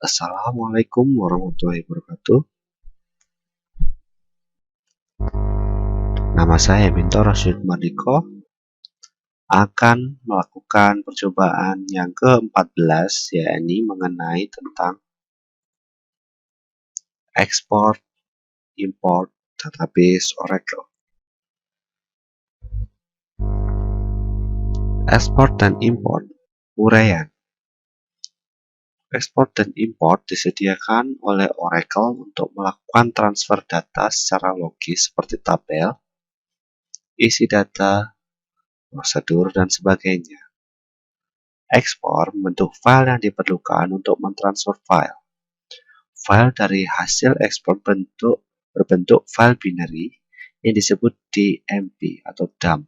Assalamualaikum warahmatullahi wabarakatuh. Nama saya Minto Rashid Mardiko akan melakukan percobaan yang ke-14, yakni mengenai tentang ekspor import database Oracle. Ekspor dan import uraian. Ekspor dan import disediakan oleh Oracle untuk melakukan transfer data secara logis seperti tabel, isi data, prosedur, dan sebagainya. Ekspor membentuk file yang diperlukan untuk mentransfer file. File dari hasil ekspor berbentuk file binary yang disebut DMP atau dump.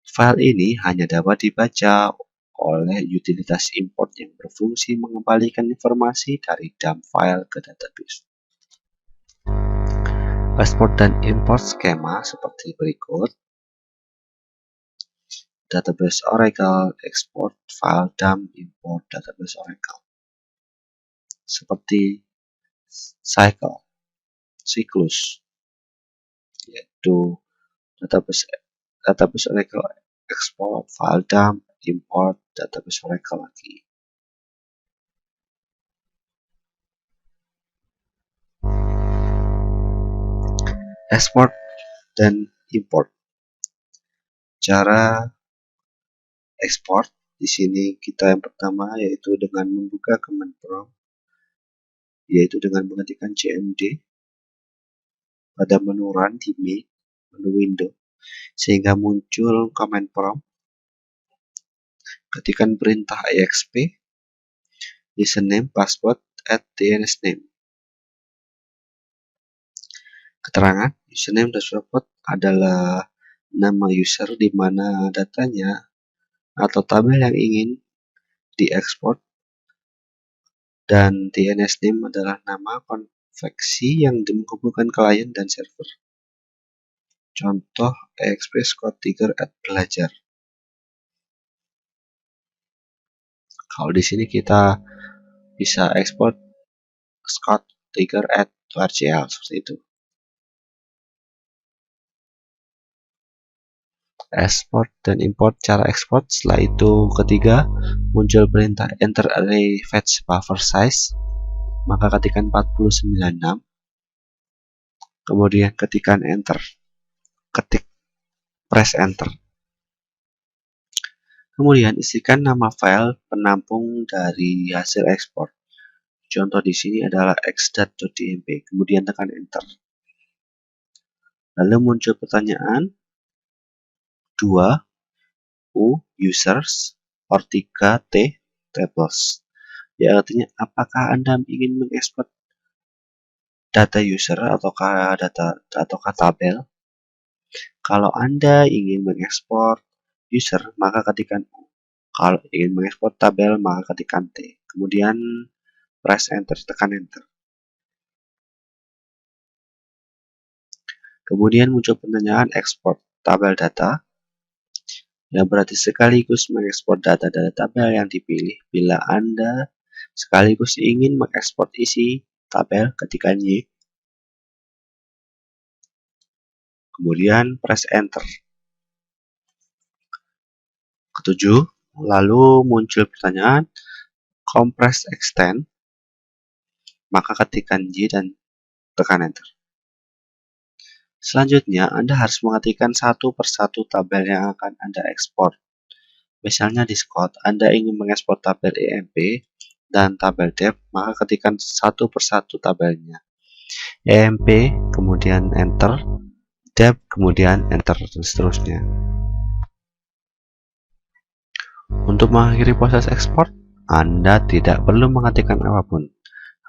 File ini hanya dapat dibaca oleh utilitas import yang berfungsi mengembalikan informasi dari dump file ke database. Ekspor dan import skema seperti berikut. Database Oracle, export file dump, import database Oracle. Seperti siklus, yaitu database Oracle, export file dump, import database Oracle lagi. Export dan import. Cara ekspor di sini kita yang pertama yaitu dengan membuka command prompt, yaitu dengan mengetikkan cmd pada menu run di menu window sehingga muncul command prompt. Ketikkan perintah exp username password @dnsname. Keterangan username dan password adalah nama user di mana datanya atau tabel yang ingin diekspor, dan DNSName adalah nama konveksi yang menghubungkan klien dan server. Contoh exp scott_belajar. Kalau di sini kita bisa ekspor scott_rcl seperti itu. Export dan import cara ekspor. Setelah itu ketiga muncul perintah enter array fetch buffer size, maka ketikkan 4096, kemudian ketikkan enter, press enter, kemudian isikan nama file penampung dari hasil ekspor. Contoh di sini adalah x.dmp, kemudian tekan enter. Lalu muncul pertanyaan 2 users or 3 tables, ya artinya apakah Anda ingin mengekspor data user ataukah tabel. Kalau Anda ingin mengekspor user maka ketikkan U, kalau ingin mengekspor tabel maka ketikkan T, kemudian press enter, tekan enter. Kemudian muncul pertanyaan ekspor tabel data, yang berarti sekaligus mengekspor data dari tabel yang dipilih. Bila Anda sekaligus ingin mengekspor isi tabel, ketikkan Y, kemudian press enter. Ketujuh, lalu muncul pertanyaan compress extend, maka ketikkan Y dan tekan enter. Selanjutnya, Anda harus mengetikkan satu persatu tabel yang akan Anda ekspor. Misalnya di Scott, Anda ingin mengekspor tabel EMP dan tabel dep, maka ketikkan satu persatu tabelnya. EMP, kemudian enter, dep, kemudian enter, dan seterusnya. Untuk mengakhiri proses ekspor, Anda tidak perlu mengetikkan apapun,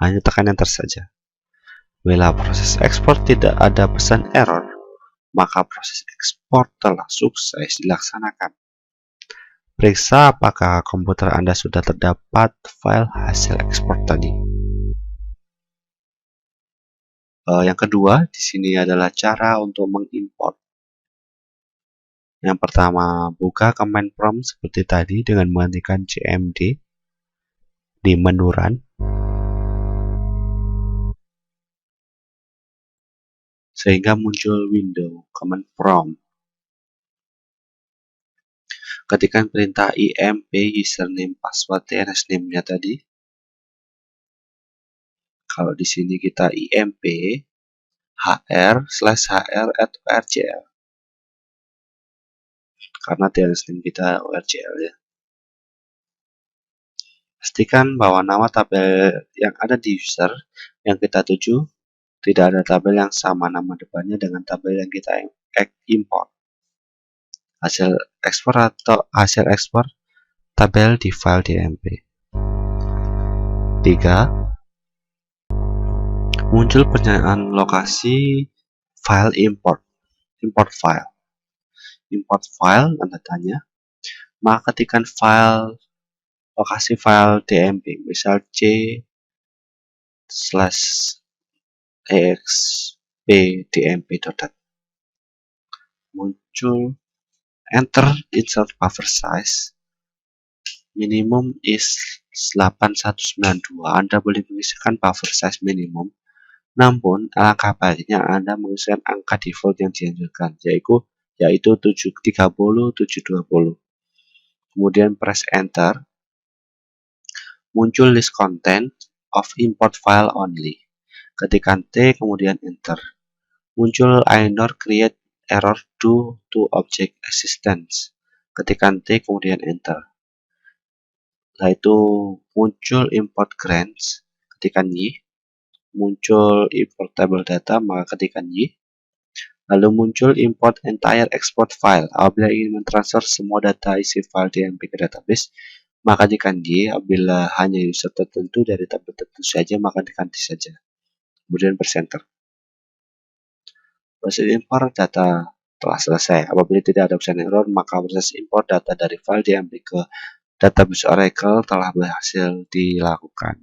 hanya tekan enter saja. Bila proses ekspor tidak ada pesan error, maka proses ekspor telah sukses dilaksanakan. Periksa apakah komputer Anda sudah terdapat file hasil ekspor tadi. Yang kedua, di sini adalah cara untuk mengimport. Yang pertama, buka command prompt seperti tadi dengan mengetikkan cmd, di menu Run, sehingga muncul window command prompt. Ketikkan perintah imp username password DNS name-nya tadi. Kalau di sini kita imp hr/hr@orgl, karena DNS name kita orgl ya. Pastikan bahwa nama tabel yang ada di user yang kita tuju tidak ada tabel yang sama nama depannya dengan tabel yang kita import. Hasil ekspor tabel di file DMP. 3. Muncul pertanyaan lokasi file import file. Import file, tanda tanya. Maka ketikkan lokasi file DMP, misal c/exp/dmp.dat. Muncul enter insert buffer size. Minimum is 8192. Anda boleh mengisikan buffer size minimum. Namun, alangkah baiknya Anda mengisikan angka default yang dianjurkan, yaitu 730/720. Kemudian press enter. Muncul list content of import file only. Ketikkan T kemudian enter. Muncul inor create error due to object existence. Ketikkan T kemudian enter. Setelah itu muncul import grants. Ketikkan Y. Muncul import table data, maka ketikkan Y. Lalu muncul import entire export file. Apabila ingin mentransfer semua data isi file DMP ke database, maka tekan Y. Apabila hanya user tertentu dari tabel tertentu saja, maka tekan T saja. Kemudian press enter. Proses import data telah selesai. Apabila tidak ada opsi error, maka proses import data dari file DMP ke database Oracle telah berhasil dilakukan.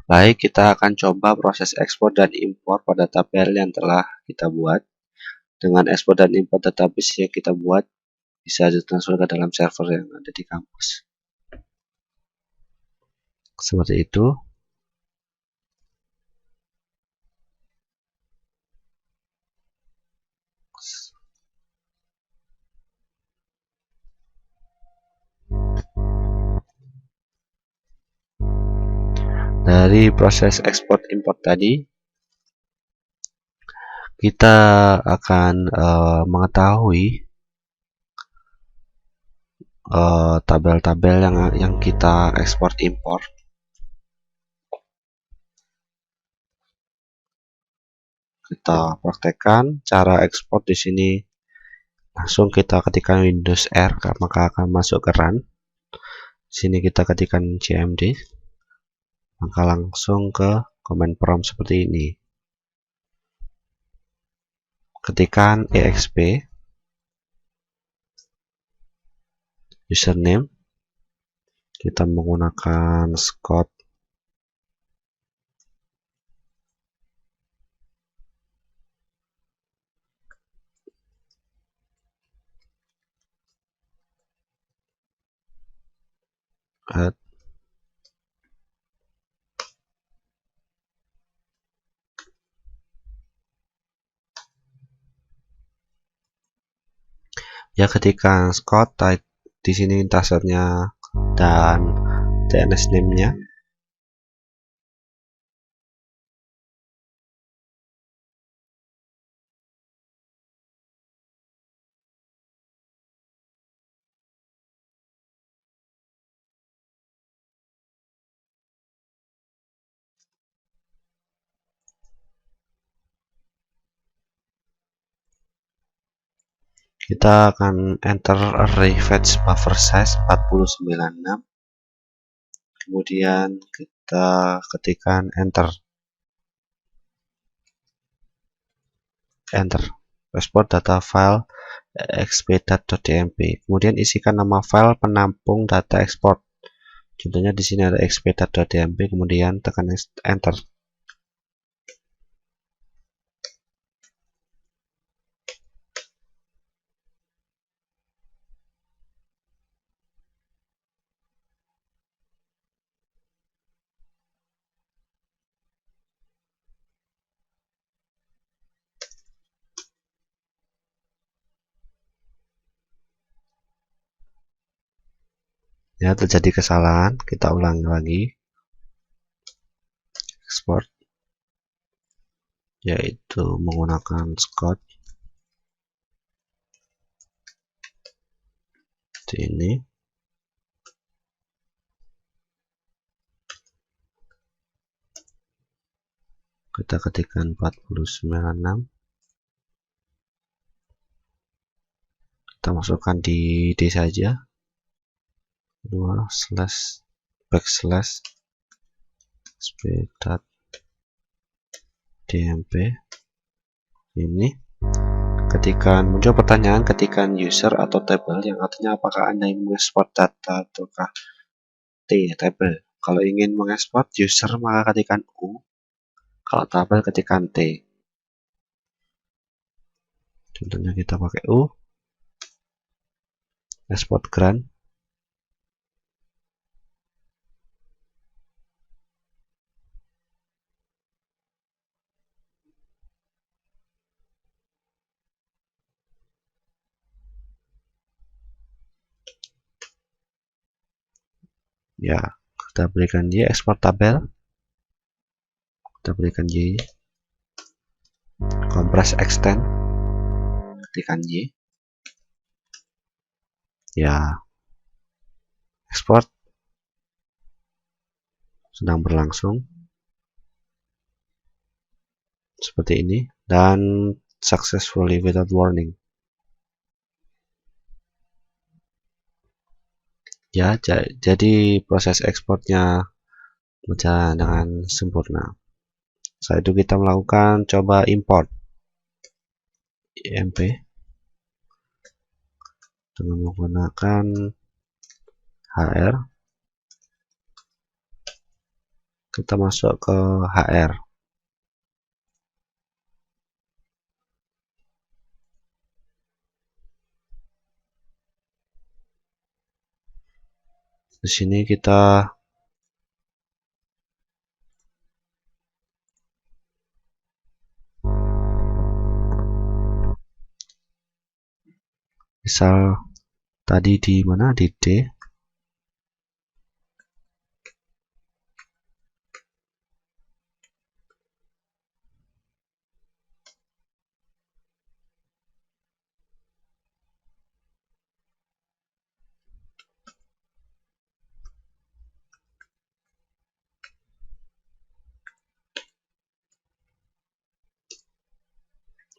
Baik, kita akan coba proses ekspor dan impor pada tabel yang telah kita buat. Dengan ekspor dan impor database yang kita buat, bisa ditransfer ke dalam server yang ada di kampus. Seperti itu. Dari proses ekspor import tadi, kita akan mengetahui tabel-tabel yang kita ekspor import. Kita praktekkan cara ekspor di sini. Langsung kita ketikkan Windows R, maka akan masuk ke Run. Di sini kita ketikkan cmd, maka langsung ke command prompt seperti ini. Ketikkan exp username, kita menggunakan Scott. Ya, ketika Scott di sini tasernya dan DNS name-nya. Kita akan enter array fetch buffer size 4096. Kemudian kita ketikkan enter. Export data file exp.dmp. Kemudian isikan nama file penampung data ekspor. Contohnya di sini ada exp.dmp, kemudian tekan enter. Ya, terjadi kesalahan, kita ulangi lagi. Export, yaitu menggunakan Scott ini. Kita ketikkan 4096, kita masukkan di D saja, 2 slash backslash sp.dmp. Ini ketikkan, muncul pertanyaan ketikkan user atau table, yang artinya apakah Anda ingin mengekspor data ataukah table. Kalau ingin mengekspor user maka ketikkan U, kalau tabel ketikkan T. Contohnya kita pakai U, export grant. Ya, kita berikan Y, export tabel. Kita berikan Y, compress extend, ketikkan Y. Ya, export sedang berlangsung seperti ini, dan successfully without warning. Ya, jadi proses ekspornya berjalan dengan sempurna. Setelah itu kita melakukan coba import imp dengan menggunakan hr. Kita masuk ke hr. Di sini kita misal tadi di mana, di D.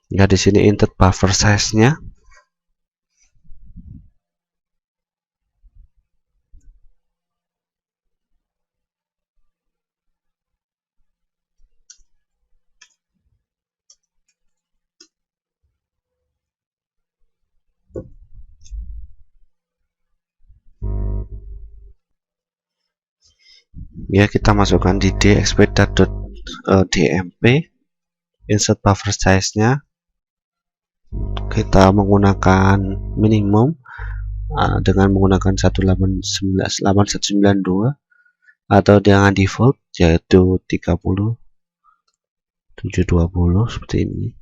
Ya, di sini input buffer size-nya. Ya, kita masukkan di D expect.dmp. Insert buffer size-nya kita menggunakan minimum dengan menggunakan 189.8192 atau dengan default yaitu 30.720 seperti ini.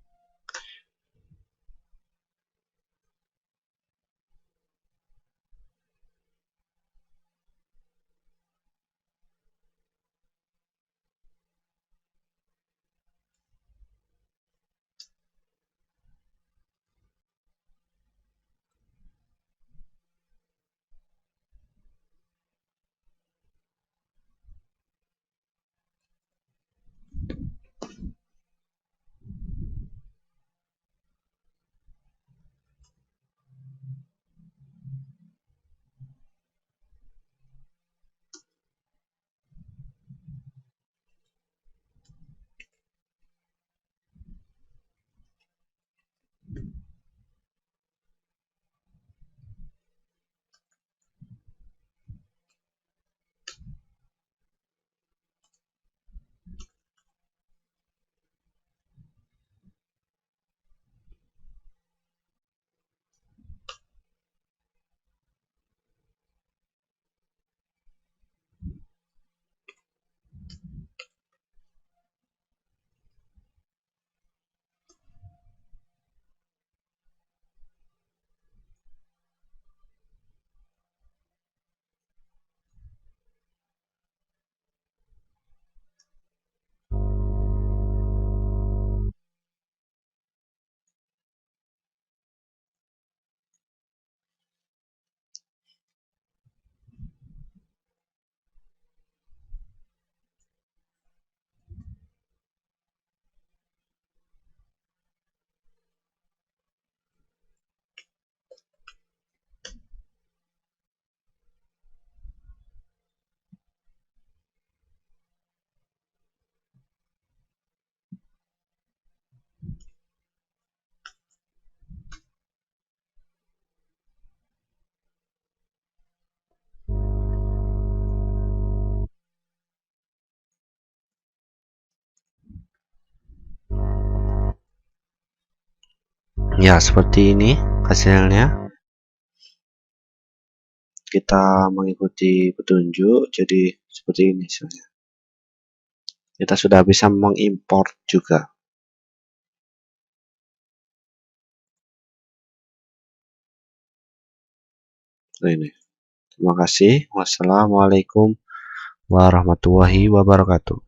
Ya, seperti ini hasilnya. Kita mengikuti petunjuk, jadi seperti ini hasilnya. Kita sudah bisa mengimport juga. Ini. Terima kasih. Wassalamualaikum warahmatullahi wabarakatuh.